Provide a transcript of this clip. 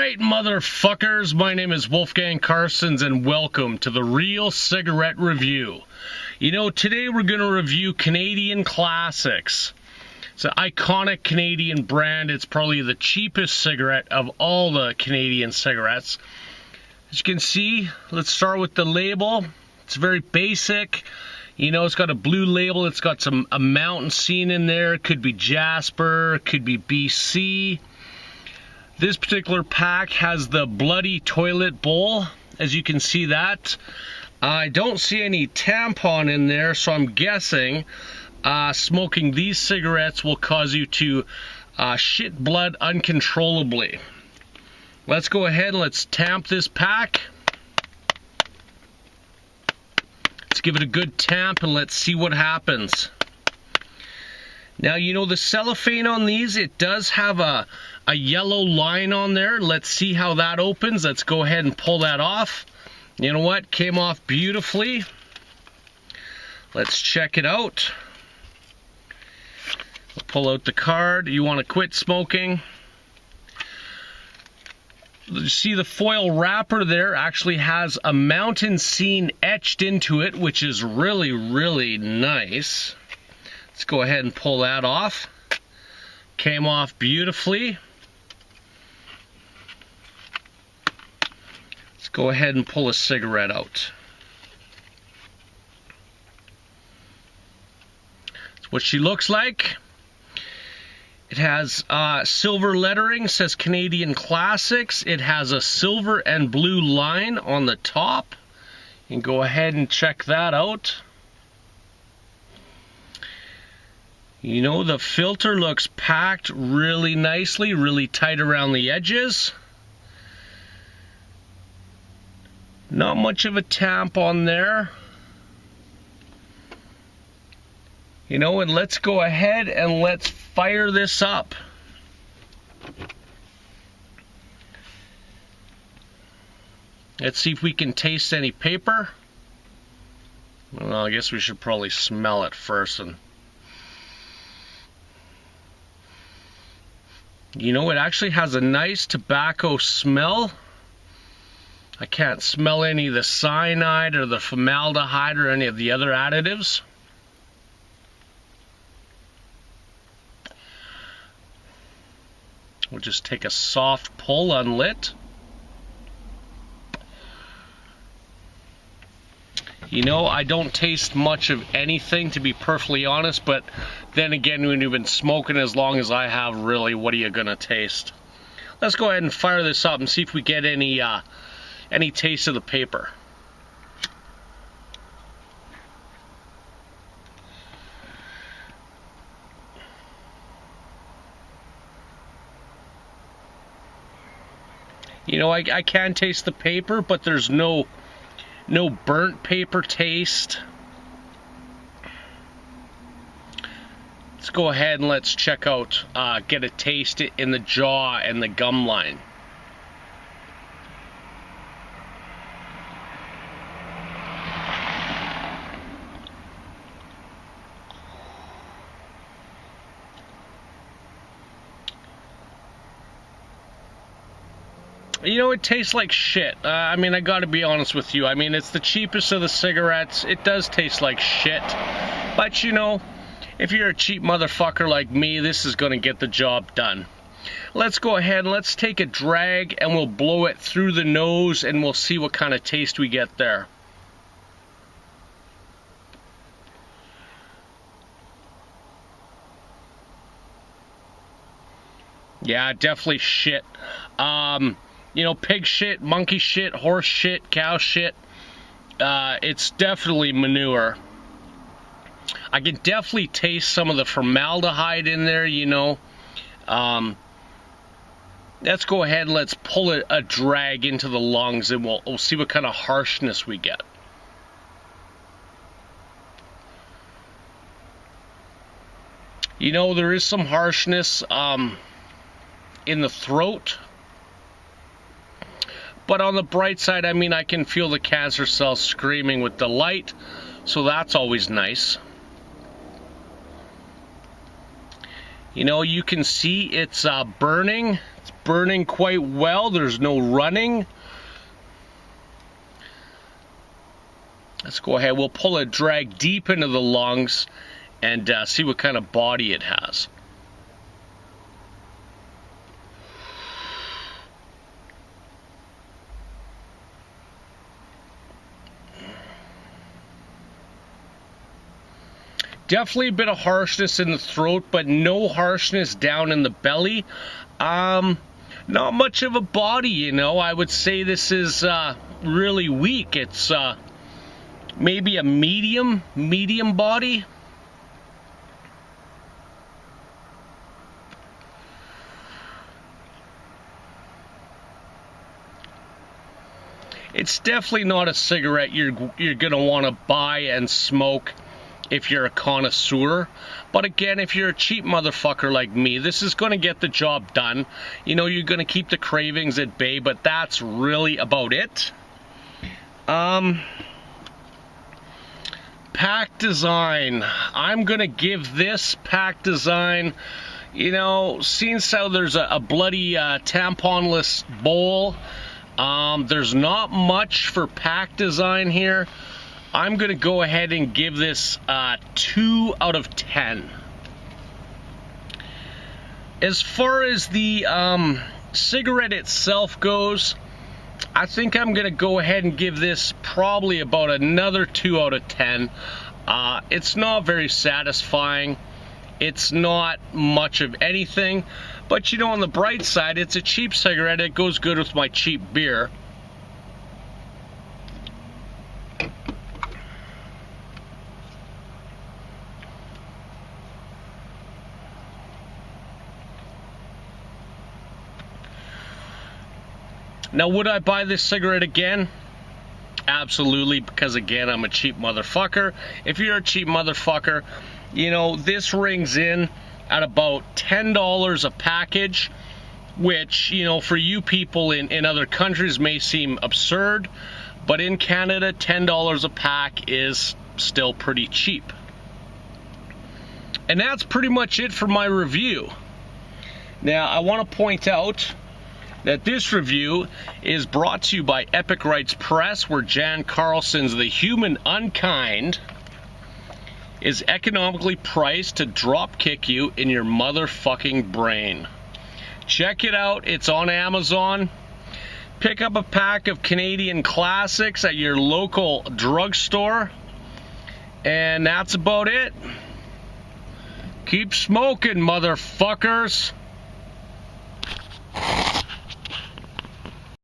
Alright, motherfuckers, my name is Wolfgang Carstens and welcome to the Real Cigarette Review. You know, today we're going to review Canadian Classics. It's an iconic Canadian brand. It's probably the cheapest cigarette of all the Canadian cigarettes. As you can see, let's start with the label. It's very basic. You know, it's got a blue label. It's got a mountain scene in there. It could be Jasper, it could be BC. This particular pack has the bloody toilet bowl, as you can see that. I don't see any tampon in there, so I'm guessing smoking these cigarettes will cause you to shit blood uncontrollably. Let's go ahead and let's tamp this pack. Let's give it a good tamp and let's see what happens. Now, you know, the cellophane on these, it does have a yellow line on there. Let's see how that opens. Let's go ahead and pull that off. You know what? Came off beautifully. Let's check it out. We'll pull out the card. You want to quit smoking? You see the foil wrapper there actually has a mountain scene etched into it, which is really, really nice. Let's go ahead and pull that off. Came off beautifully. Let's go ahead and pull a cigarette out. That's what she looks like. It has silver lettering, says Canadian Classics. It has a silver and blue line on the top. You can go ahead and check that out. You know, the filter looks packed really nicely, really tight around the edges. Not much of a tamp on there. You know, and let's go ahead and let's fire this up. Let's see if we can taste any paper. Well, I guess we should probably smell it first. You know, it actually has a nice tobacco smell. I can't smell any of the cyanide or the formaldehyde or any of the other additives. We'll just take a soft pull unlit. You know, I don't taste much of anything, to be perfectly honest, but then again, when you've been smoking as long as I have, really, what are you gonna taste? Let's go ahead and fire this up and see if we get any taste of the paper. You know, I can taste the paper, but there's no burnt paper taste. Let's go ahead and let's check out, get a taste in the jaw and the gum line. You know, it tastes like shit. I mean, I gotta be honest with you. I mean, it's the cheapest of the cigarettes. It does taste like shit. But, you know, if you're a cheap motherfucker like me, this is gonna get the job done. Let's go ahead and let's take a drag and we'll blow it through the nose and we'll see what kind of taste we get there. Yeah, definitely shit. You know, pig shit, monkey shit, horse shit, cow shit. It's definitely manure. I can definitely taste some of the formaldehyde in there, you know. Let's go ahead and let's pull a drag into the lungs and we'll see what kind of harshness we get. You know, there is some harshness in the throat. But on the bright side, I mean, I can feel the cancer cells screaming with delight, so that's always nice. You know, you can see it's burning. It's burning quite well. There's no running. Let's go ahead. We'll pull it, drag deep into the lungs, and see what kind of body it has. Definitely a bit of harshness in the throat, but no harshness down in the belly. Not much of a body, you know. I would say this is really weak. It's maybe a medium body. It's definitely not a cigarette you're gonna want to buy and smoke if you're a connoisseur. But again, if you're a cheap motherfucker like me, this is going to get the job done. You know, you're going to keep the cravings at bay, but that's really about it. Pack design. I'm going to give this pack design, you know, seeing how there's a bloody tamponless bowl, there's not much for pack design here. I'm going to go ahead and give this 2 out of 10. As far as the cigarette itself goes, I think I'm going to go ahead and give this probably about another 2 out of 10. It's not very satisfying. It's not much of anything. But, you know, on the bright side, it's a cheap cigarette. It goes good with my cheap beer. Now, would I buy this cigarette again? Absolutely, because again, I'm a cheap motherfucker. If you're a cheap motherfucker, you know, this rings in at about $10 a package, which, you know, for you people in other countries may seem absurd, but in Canada, $10 a pack is still pretty cheap. And that's pretty much it for my review. Now, I want to point out that this review is brought to you by Epic Rights Press, where Jan Carlson's The Human Unkind is economically priced to drop kick you in your motherfucking brain. Check it out. It's on Amazon. Pick up a pack of Canadian classics at your local drugstore. And that's about it. Keep smoking, motherfuckers.